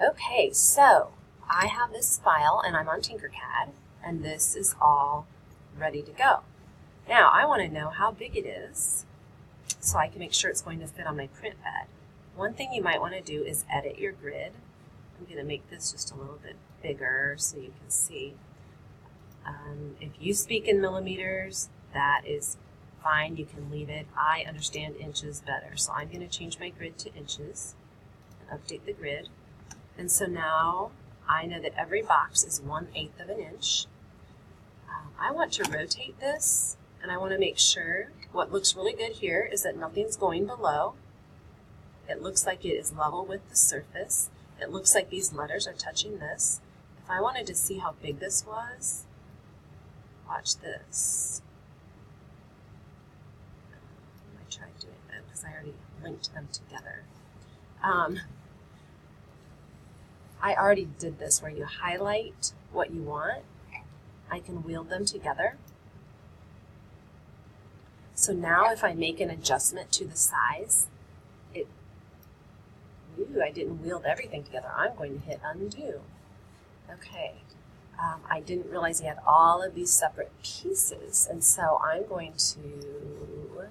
Okay, so I have this file and I'm on Tinkercad, and this is all ready to go. Now I want to know how big it is so I can make sure it's going to fit on my print bed. One thing you might want to do is edit your grid. I'm going to make this just a little bit bigger so you can see. If you speak in millimeters, that is fine. You can leave it. I understand inches better, so I'm going to change my grid to inches and update the grid. And so now I know that every box is 1/8 of an inch. I want to rotate this, and I want to make sure what looks really good here is that nothing's going below. It looks like it is level with the surface. It looks like these letters are touching this. If I wanted to see how big this was, watch this. I tried doing that because I already linked them together. I already did this where you highlight what you want. I can wheel them together. So now if I make an adjustment to the size, I didn't wheel everything together. I'm going to hit undo. Okay. I didn't realize you had all of these separate pieces, and so I'm going to,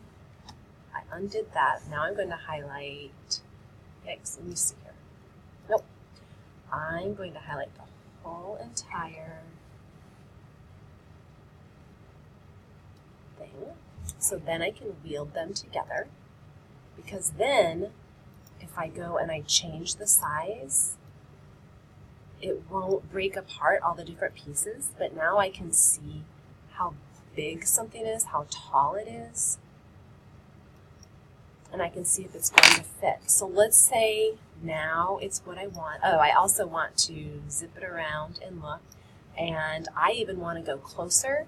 I undid that. Now I'm going to highlight, yikes, let me see here. Nope. I'm going to highlight the whole entire thing. So then I can wheel them together, because then if I go and I change the size, it won't break apart all the different pieces, but now I can see how big something is, how tall it is, and I can see if it's going to fit. So let's say now it's what I want. Oh, I also want to zip it around and look, and I even want to go closer.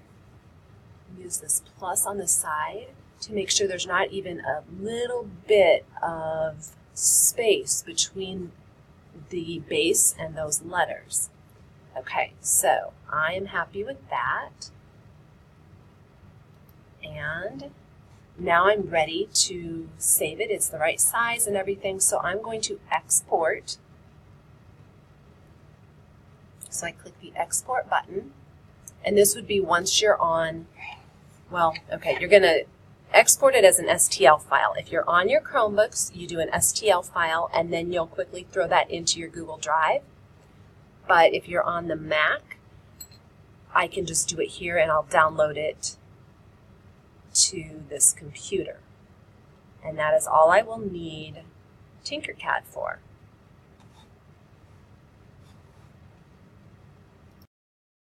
Use this plus on the side to make sure there's not even a little bit of space between the base and those letters. Okay, so I am happy with that. And now I'm ready to save it. It's the right size and everything, so I'm going to export. So I click the export button, and this would be once you're on, well, okay, you're going to export it as an STL file. If you're on your Chromebooks, you do an STL file, and then you'll quickly throw that into your Google Drive. But if you're on the Mac, I can just do it here, and I'll download it to this computer. And that is all I will need Tinkercad for.